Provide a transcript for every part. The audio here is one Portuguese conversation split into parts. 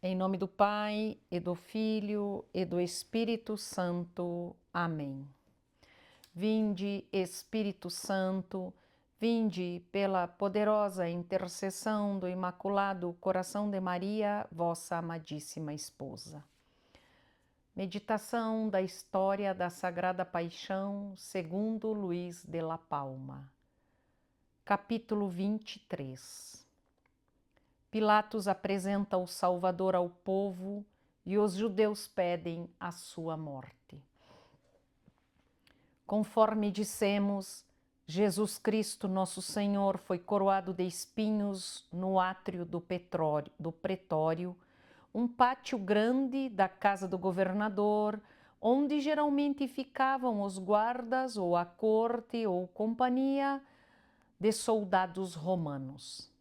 Em nome do Pai, e do Filho, e do Espírito Santo. Amém. Vinde, Espírito Santo, vinde pela poderosa intercessão do Imaculado Coração de Maria, vossa amadíssima esposa. Meditação da história da Sagrada Paixão, segundo Luís de la Palma. Capítulo 23. Pilatos apresenta o Salvador ao povo e os judeus pedem a sua morte. Conforme dissemos, Jesus Cristo, nosso Senhor, foi coroado de espinhos no átrio do pretório, um pátio grande da casa do governador, onde geralmente ficavam os guardas ou a corte ou companhia de soldados romanos.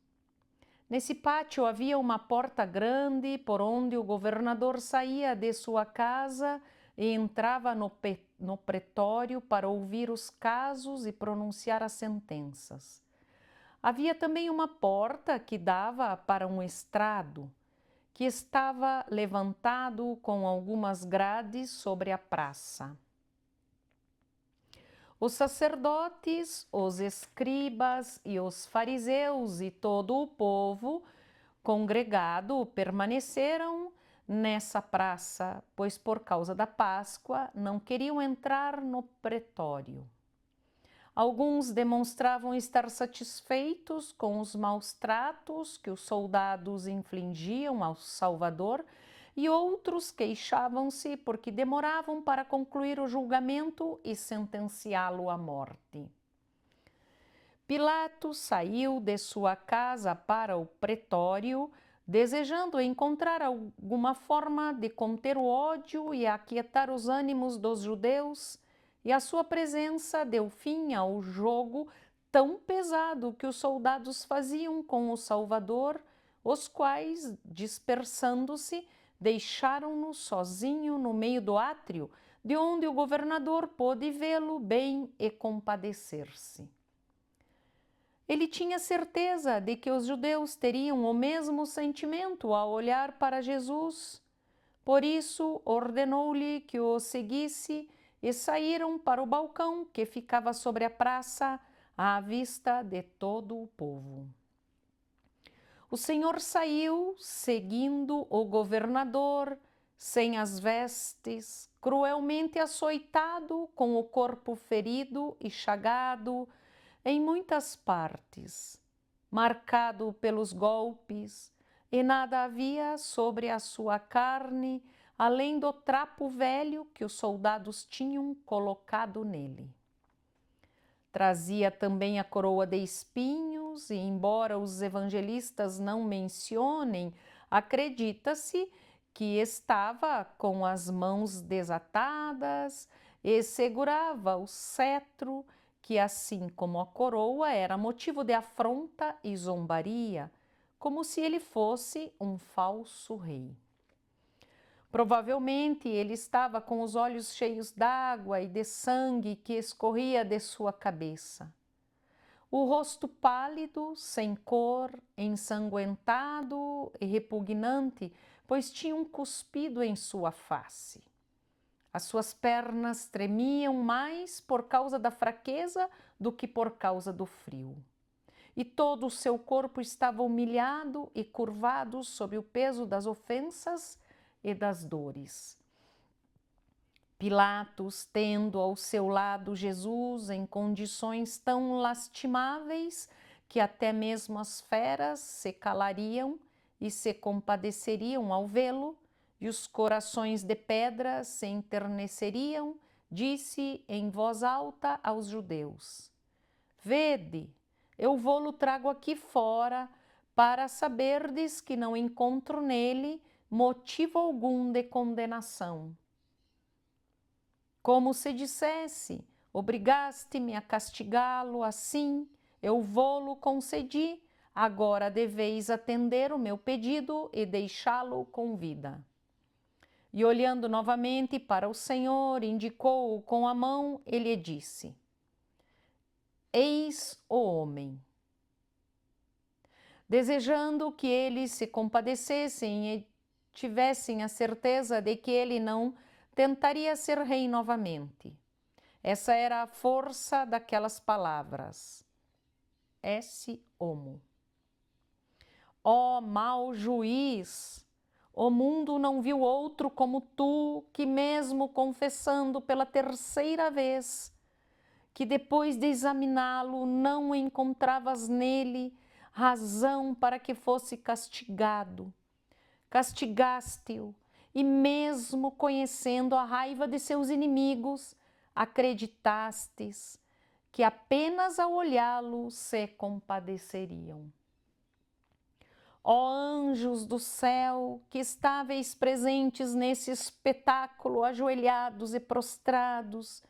Nesse pátio havia uma porta grande por onde o governador saía de sua casa e entrava no pretório para ouvir os casos e pronunciar as sentenças. Havia também uma porta que dava para um estrado, que estava levantado com algumas grades sobre a praça. Os sacerdotes, os escribas e os fariseus e todo o povo congregado permaneceram nessa praça, pois por causa da Páscoa não queriam entrar no pretório. Alguns demonstravam estar satisfeitos com os maus tratos que os soldados infligiam ao Salvador e outros queixavam-se porque demoravam para concluir o julgamento e sentenciá-lo à morte. Pilatos saiu de sua casa para o pretório, desejando encontrar alguma forma de conter o ódio e aquietar os ânimos dos judeus, e a sua presença deu fim ao jogo tão pesado que os soldados faziam com o Salvador, os quais, dispersando-se, deixaram-no sozinho no meio do átrio, de onde o governador pôde vê-lo bem e compadecer-se. Ele tinha certeza de que os judeus teriam o mesmo sentimento ao olhar para Jesus. Por isso, ordenou-lhe que o seguisse e saíram para o balcão que ficava sobre a praça, à vista de todo o povo. O Senhor saiu, seguindo o governador, sem as vestes, cruelmente açoitado, com o corpo ferido e chagado em muitas partes, marcado pelos golpes, e nada havia sobre a sua carne, além do trapo velho que os soldados tinham colocado nele. Trazia também a coroa de espinhos, e embora os evangelistas não mencionem, acredita-se que estava com as mãos desatadas e segurava o cetro, que, assim como a coroa, era motivo de afronta e zombaria, como se ele fosse um falso rei. Provavelmente ele estava com os olhos cheios d'água e de sangue que escorria de sua cabeça. O rosto pálido, sem cor, ensanguentado e repugnante, pois tinham cuspido em sua face. As suas pernas tremiam mais por causa da fraqueza do que por causa do frio. E todo o seu corpo estava humilhado e curvado sob o peso das ofensas e das dores. Pilatos, tendo ao seu lado Jesus em condições tão lastimáveis que até mesmo as feras se calariam e se compadeceriam ao vê-lo, e os corações de pedra se enterneceriam, disse em voz alta aos judeus: Vede, eu vô-lo trago aqui fora, para saberdes que não encontro nele motivo algum de condenação. Como se dissesse, obrigaste-me a castigá-lo assim, eu vô-lo concedi, agora deveis atender o meu pedido e deixá-lo com vida. E olhando novamente para o Senhor, indicou-o com a mão e lhe disse: Eis o homem. Desejando que eles se compadecessem tivessem a certeza de que ele não tentaria ser rei novamente. Essa era a força daquelas palavras. Esse homo. Ó mau juiz, o mundo não viu outro como tu, que mesmo confessando pela terceira vez, que depois de examiná-lo não encontravas nele razão para que fosse castigado. Castigaste-o, e mesmo conhecendo a raiva de seus inimigos, acreditastes que apenas ao olhá-lo se compadeceriam. Ó anjos do céu, que estáveis presentes nesse espetáculo, ajoelhados e prostrados,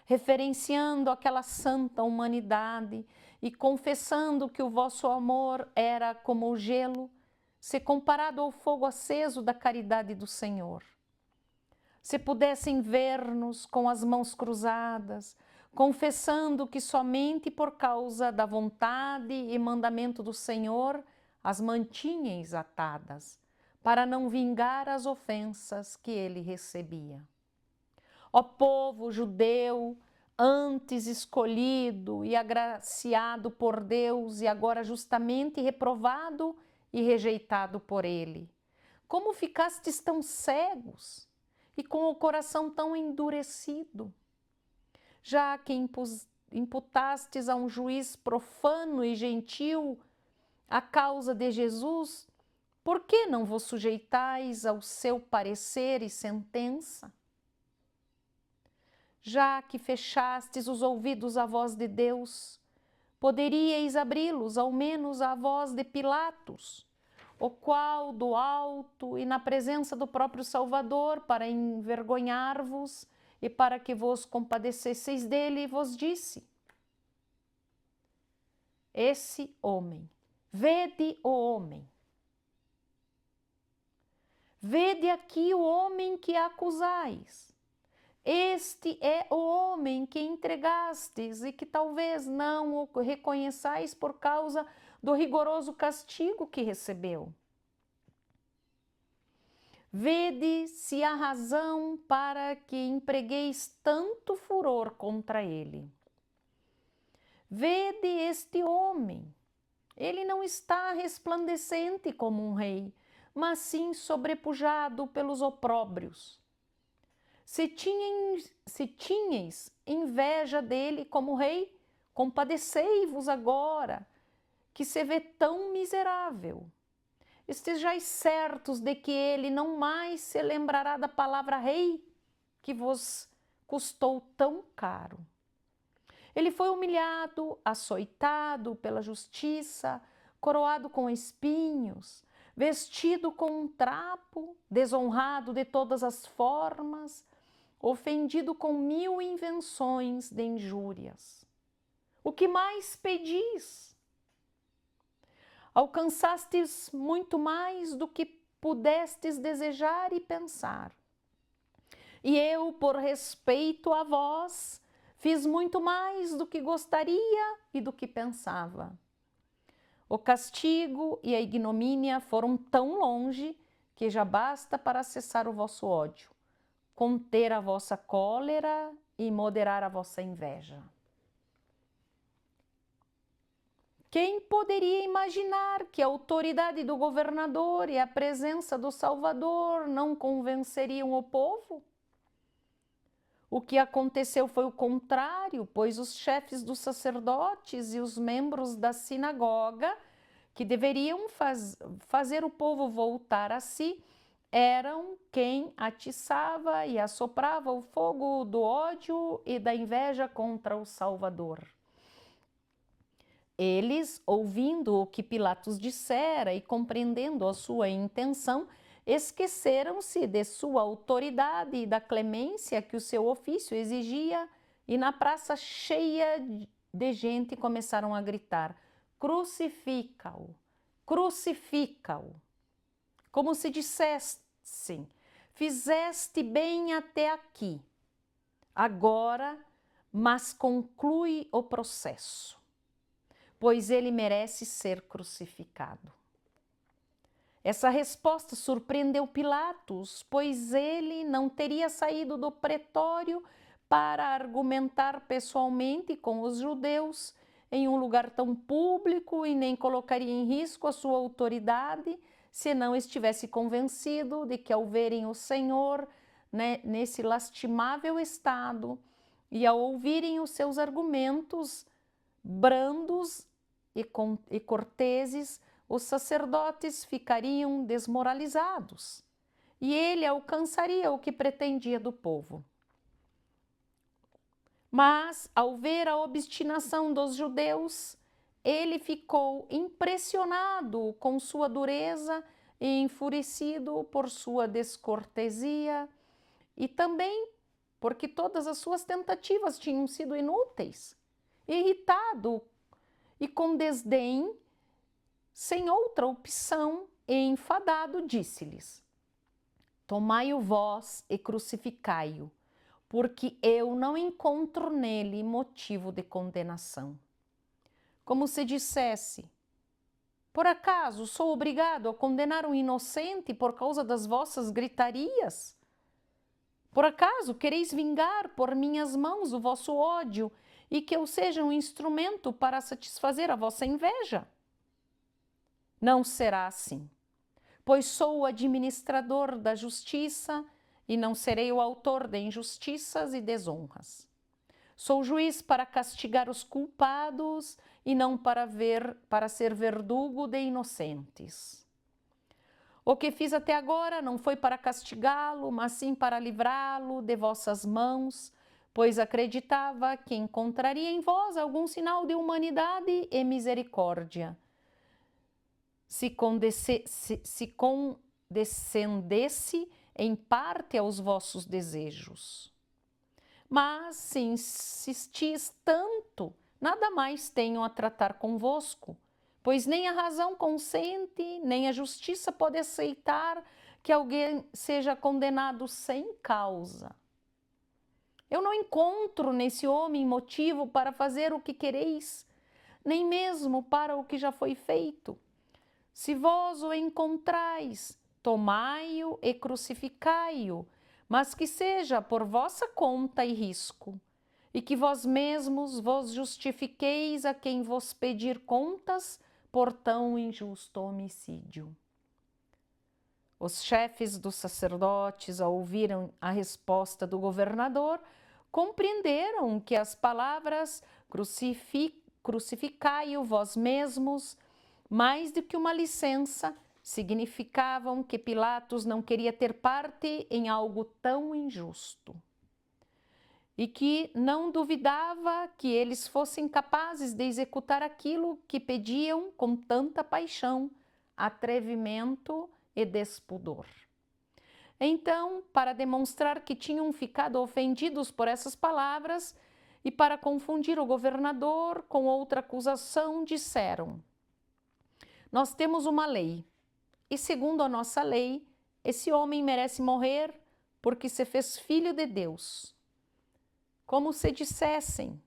referenciando aquela santa humanidade e confessando que o vosso amor era como o gelo, se comparado ao fogo aceso da caridade do Senhor. Se pudessem ver-nos com as mãos cruzadas, confessando que somente por causa da vontade e mandamento do Senhor as mantinhas atadas, para não vingar as ofensas que ele recebia. Ó povo judeu, antes escolhido e agraciado por Deus e agora justamente reprovado e rejeitado por ele, como ficastes tão cegos e com o coração tão endurecido? Já que imputastes a um juiz profano e gentil a causa de Jesus, por que não vos sujeitais ao seu parecer e sentença? Já que fechastes os ouvidos à voz de Deus, poderíeis abri-los ao menos à voz de Pilatos, o qual do alto e na presença do próprio Salvador, para envergonhar-vos e para que vos compadecesseis dele, vos disse: esse homem, vede o homem. Vede aqui o homem que acusais. Este é o homem que entregastes e que talvez não o reconheçais por causa do rigoroso castigo que recebeu. Vede se há razão para que empregueis tanto furor contra ele. Vede este homem. Ele não está resplandecente como um rei, mas sim sobrepujado pelos opróbrios. Se tinhais inveja dele como rei, compadecei-vos agora, que se vê tão miserável. Estejais certos de que ele não mais se lembrará da palavra rei, que vos custou tão caro. Ele foi humilhado, açoitado pela justiça, coroado com espinhos, vestido com um trapo, desonrado de todas as formas, ofendido com 1000 invenções de injúrias. O que mais pedis? Alcançastes muito mais do que pudestes desejar e pensar. E eu, por respeito a vós, fiz muito mais do que gostaria e do que pensava. O castigo e a ignomínia foram tão longe que já basta para cessar o vosso ódio, conter a vossa cólera e moderar a vossa inveja. Quem poderia imaginar que a autoridade do governador e a presença do Salvador não convenceriam o povo? O que aconteceu foi o contrário, pois os chefes dos sacerdotes e os membros da sinagoga, que deveriam fazer o povo voltar a si, eram quem atiçava e assoprava o fogo do ódio e da inveja contra o Salvador. Eles, ouvindo o que Pilatos dissera e compreendendo a sua intenção, esqueceram-se de sua autoridade e da clemência que o seu ofício exigia, e na praça cheia de gente começaram a gritar: crucifica-o, crucifica-o. Como se dissessem: fizeste bem até aqui, agora, mas conclui o processo, pois ele merece ser crucificado. Essa resposta surpreendeu Pilatos, pois ele não teria saído do pretório para argumentar pessoalmente com os judeus em um lugar tão público e nem colocaria em risco a sua autoridade se não estivesse convencido de que, ao verem o Senhor, né, nesse lastimável estado e ao ouvirem os seus argumentos brandos e corteses, os sacerdotes ficariam desmoralizados e ele alcançaria o que pretendia do povo. Mas, ao ver a obstinação dos judeus, ele ficou impressionado com sua dureza e enfurecido por sua descortesia e também porque todas as suas tentativas tinham sido inúteis. Irritado e com desdém, sem outra opção, e enfadado, disse-lhes: tomai-o vós e crucificai-o, porque eu não encontro nele motivo de condenação. Como se dissesse: por acaso sou obrigado a condenar um inocente por causa das vossas gritarias? Por acaso quereis vingar por minhas mãos o vosso ódio e que eu seja um instrumento para satisfazer a vossa inveja? Não será assim, pois sou o administrador da justiça e não serei o autor de injustiças e desonras. Sou juiz para castigar os culpados e não para ser verdugo de inocentes. O que fiz até agora não foi para castigá-lo, mas sim para livrá-lo de vossas mãos, pois acreditava que encontraria em vós algum sinal de humanidade e misericórdia. Se condescendesse em parte aos vossos desejos. Mas se insistis tanto, nada mais tenho a tratar convosco, pois nem a razão consente, nem a justiça pode aceitar que alguém seja condenado sem causa. Eu não encontro nesse homem motivo para fazer o que quereis, nem mesmo para o que já foi feito. Se vós o encontrais, tomai-o e crucificai-o, mas que seja por vossa conta e risco, e que vós mesmos vos justifiqueis a quem vos pedir contas por tão injusto homicídio. Os chefes dos sacerdotes, ao ouvirem a resposta do governador, compreenderam que as palavras crucificai-o vós mesmos, mais do que uma licença, significavam que Pilatos não queria ter parte em algo tão injusto e que não duvidava que eles fossem capazes de executar aquilo que pediam com tanta paixão, atrevimento e despudor. Então, para demonstrar que tinham ficado ofendidos por essas palavras e para confundir o governador com outra acusação, disseram: nós temos uma lei, e segundo a nossa lei, esse homem merece morrer porque se fez filho de Deus. Como se dissessem: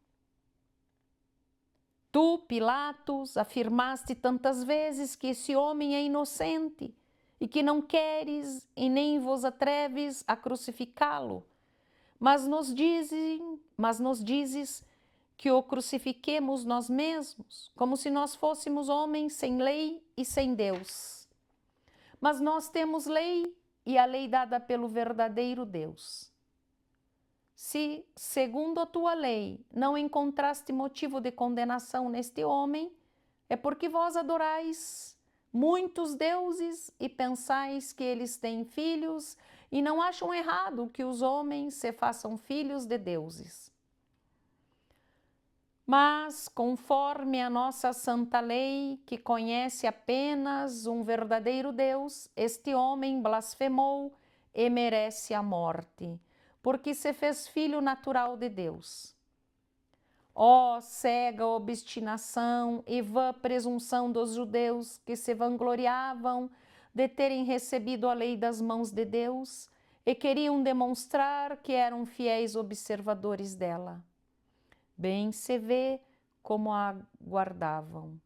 tu, Pilatos, afirmaste tantas vezes que esse homem é inocente e que não queres e nem vos atreves a crucificá-lo, mas nos dizes que o crucifiquemos nós mesmos, como se nós fôssemos homens sem lei e sem Deus. Mas nós temos lei e a lei dada pelo verdadeiro Deus. Se, segundo a tua lei, não encontraste motivo de condenação neste homem, é porque vós adorais muitos deuses e pensais que eles têm filhos e não acham errado que os homens se façam filhos de deuses. Mas, conforme a nossa santa lei, que conhece apenas um verdadeiro Deus, este homem blasfemou e merece a morte, porque se fez filho natural de Deus. Ó cega obstinação e vã presunção dos judeus que se vangloriavam de terem recebido a lei das mãos de Deus e queriam demonstrar que eram fiéis observadores dela. Bem se vê como a guardavam.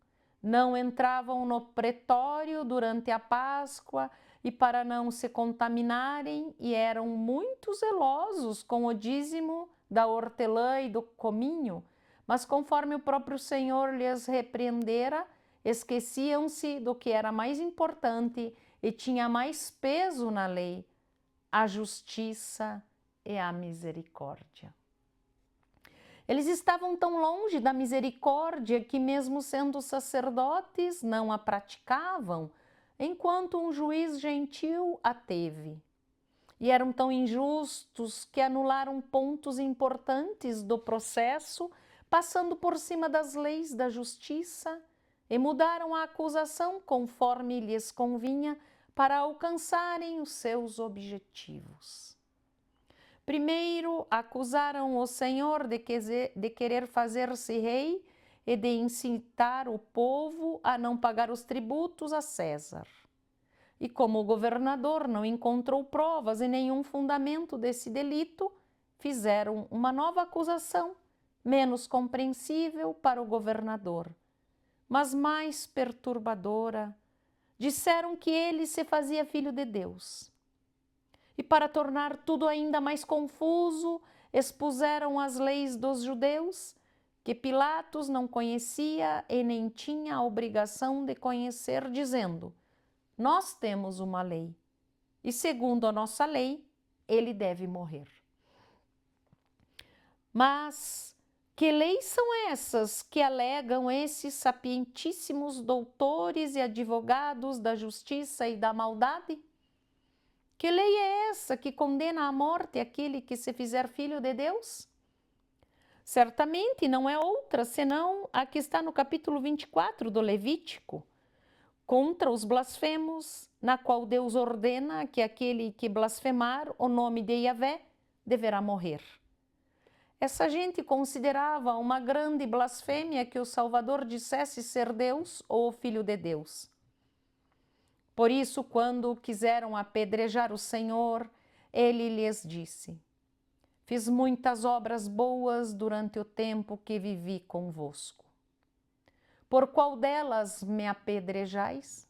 não entravam no pretório durante a Páscoa e para não se contaminarem, e eram muito zelosos com o dízimo da hortelã e do cominho, mas conforme o próprio Senhor lhes repreendera, esqueciam-se do que era mais importante e tinha mais peso na lei, a justiça e a misericórdia. Eles estavam tão longe da misericórdia que, mesmo sendo sacerdotes, não a praticavam, enquanto um juiz gentil a teve. E eram tão injustos que anularam pontos importantes do processo, passando por cima das leis da justiça, e mudaram a acusação conforme lhes convinha para alcançarem os seus objetivos. Primeiro, acusaram o Senhor de querer fazer-se rei e de incitar o povo a não pagar os tributos a César. E como o governador não encontrou provas e nenhum fundamento desse delito, fizeram uma nova acusação, menos compreensível para o governador, mas mais perturbadora. Disseram que ele se fazia filho de Deus. E para tornar tudo ainda mais confuso, expuseram as leis dos judeus, que Pilatos não conhecia e nem tinha a obrigação de conhecer, dizendo: nós temos uma lei, e segundo a nossa lei, ele deve morrer. Mas que leis são essas que alegam esses sapientíssimos doutores e advogados da justiça e da maldade? Que lei é essa que condena à morte aquele que se fizer filho de Deus? Certamente não é outra senão a que está no capítulo 24 do Levítico, contra os blasfemos, na qual Deus ordena que aquele que blasfemar o nome de Yahvé deverá morrer. Essa gente considerava uma grande blasfêmia que o Salvador dissesse ser Deus ou o Filho de Deus. Por isso, quando quiseram apedrejar o Senhor, ele lhes disse: fiz muitas obras boas durante o tempo que vivi convosco. Por qual delas me apedrejais?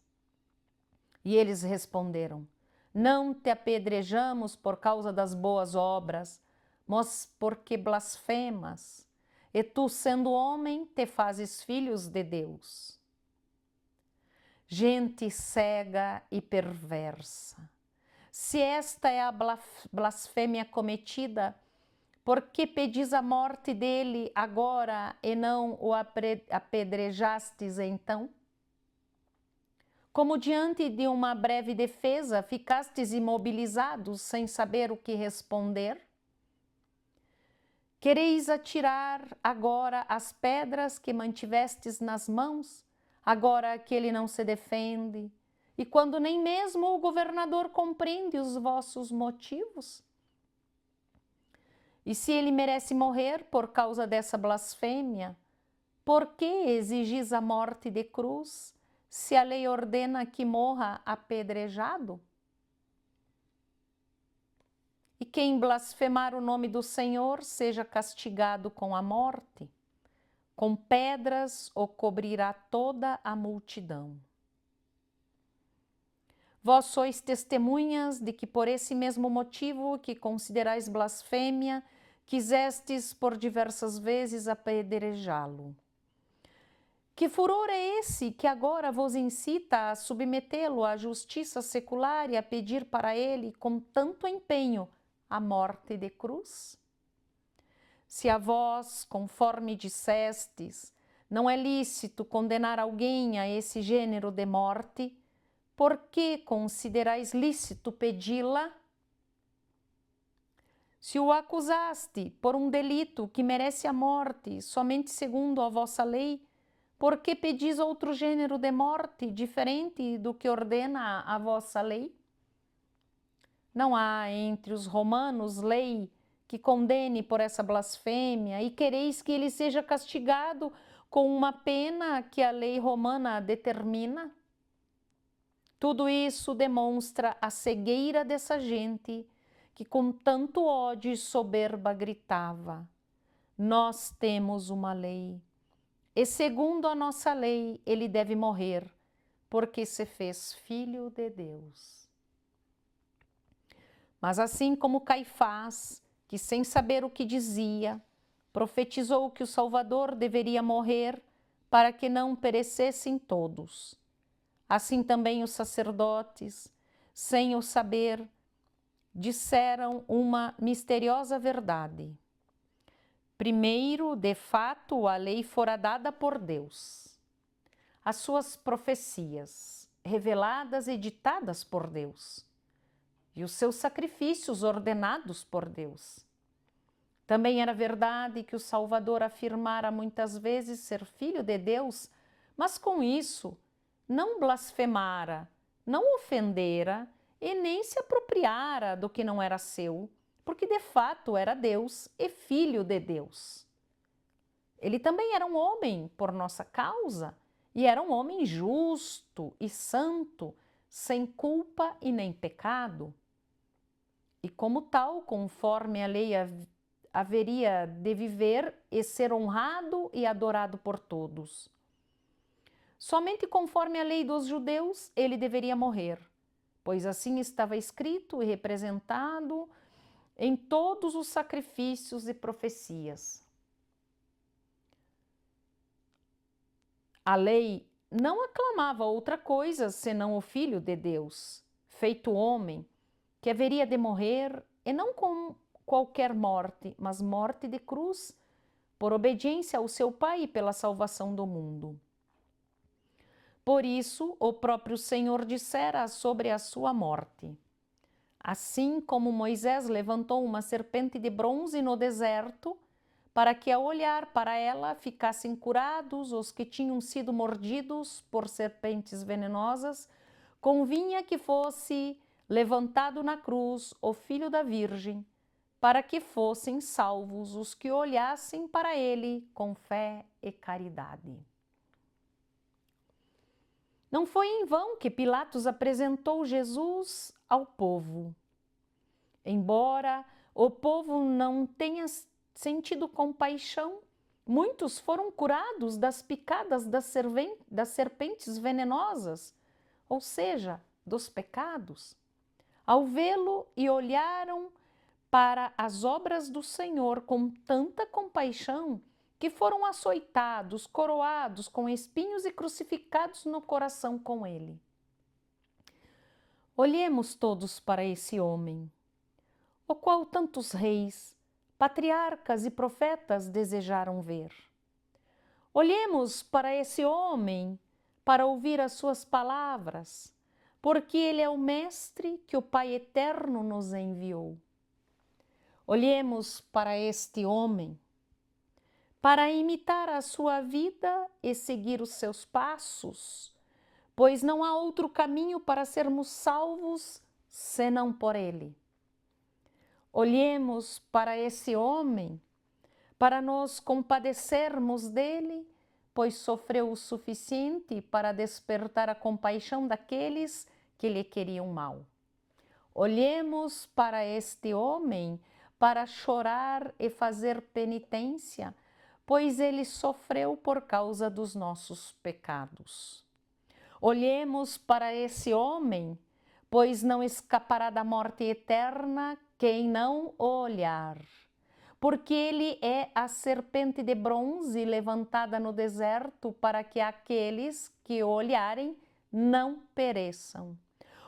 E eles responderam: não te apedrejamos por causa das boas obras, mas porque blasfemas, e tu, sendo homem, te fazes filhos de Deus. Gente cega e perversa, se esta é a blasfêmia cometida, por que pedis a morte dele agora e não o apedrejastes então? Como diante de uma breve defesa ficastes imobilizados sem saber o que responder? Quereis atirar agora as pedras que mantivestes nas mãos, agora que ele não se defende, e quando nem mesmo o governador compreende os vossos motivos? E se ele merece morrer por causa dessa blasfêmia, por que exigis a morte de cruz, se a lei ordena que morra apedrejado? E quem blasfemar o nome do Senhor seja castigado com a morte. Com pedras o cobrirá toda a multidão. Vós sois testemunhas de que por esse mesmo motivo que considerais blasfêmia, quisestes por diversas vezes apedrejá-lo. Que furor é esse que agora vos incita a submetê-lo à justiça secular e a pedir para ele, com tanto empenho, a morte de cruz? Se a vós, conforme dissestes, não é lícito condenar alguém a esse gênero de morte, por que considerais lícito pedi-la? Se o acusaste por um delito que merece a morte somente segundo a vossa lei, por que pedis outro gênero de morte diferente do que ordena a vossa lei? Não há entre os romanos lei que condene por essa blasfêmia e quereis que ele seja castigado com uma pena que a lei romana determina? Tudo isso demonstra a cegueira dessa gente que com tanto ódio e soberba gritava: nós temos uma lei, e segundo a nossa lei, ele deve morrer, porque se fez filho de Deus. Mas assim como Caifás, que sem saber o que dizia, profetizou que o Salvador deveria morrer para que não perecessem todos, assim também os sacerdotes, sem o saber, disseram uma misteriosa verdade. Primeiro, de fato, a lei fora dada por Deus. As suas profecias, reveladas e ditadas por Deus, e os seus sacrifícios ordenados por Deus. Também era verdade que o Salvador afirmara muitas vezes ser filho de Deus, mas com isso não blasfemara, não ofendera e nem se apropriara do que não era seu, porque de fato era Deus e filho de Deus. Ele também era um homem por nossa causa, e era um homem justo e santo, sem culpa e nem pecado. E como tal, conforme a lei haveria de viver e ser honrado e adorado por todos. Somente conforme a lei dos judeus, ele deveria morrer, pois assim estava escrito e representado em todos os sacrifícios e profecias. A lei não aclamava outra coisa senão o Filho de Deus, feito homem, que haveria de morrer, e não com qualquer morte, mas morte de cruz, por obediência ao seu Pai e pela salvação do mundo. Por isso, o próprio Senhor dissera sobre a sua morte: assim como Moisés levantou uma serpente de bronze no deserto, para que ao olhar para ela ficassem curados os que tinham sido mordidos por serpentes venenosas, convinha que fosse levantado na cruz o Filho da Virgem, para que fossem salvos os que olhassem para ele com fé e caridade. Não foi em vão que Pilatos apresentou Jesus ao povo. Embora o povo não tenha sentido compaixão, muitos foram curados das picadas das serpentes venenosas, ou seja, dos pecados, ao vê-lo e olharam para as obras do Senhor com tanta compaixão que foram açoitados, coroados com espinhos e crucificados no coração com ele. Olhemos todos para esse homem, o qual tantos reis, patriarcas e profetas desejaram ver. Olhemos para esse homem para ouvir as suas palavras, porque ele é o Mestre que o Pai Eterno nos enviou. Olhemos para este homem para imitar a sua vida e seguir os seus passos, pois não há outro caminho para sermos salvos senão por ele. Olhemos para esse homem para nos compadecermos dele, pois sofreu o suficiente para despertar a compaixão daqueles que lhe queriam mal. Olhemos para este homem para chorar e fazer penitência, pois ele sofreu por causa dos nossos pecados. Olhemos para esse homem, pois não escapará da morte eterna quem não o olhar, porque ele é a serpente de bronze levantada no deserto para que aqueles que o olharem não pereçam.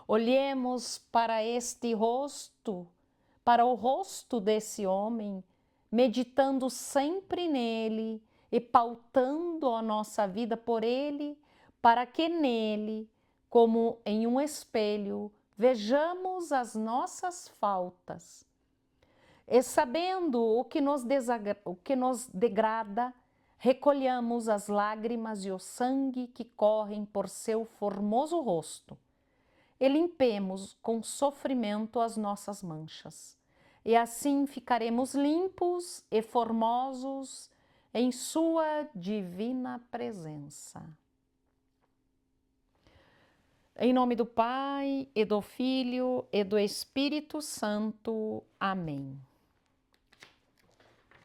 Olhemos para este rosto, para o rosto desse homem, meditando sempre nele e pautando a nossa vida por ele, para que nele, como em um espelho, vejamos as nossas faltas. E sabendo o que nos degrada, recolhamos as lágrimas e o sangue que correm por seu formoso rosto, e limpemos com sofrimento as nossas manchas. E assim ficaremos limpos e formosos em sua divina presença. Em nome do Pai, e do Filho, e do Espírito Santo. Amém.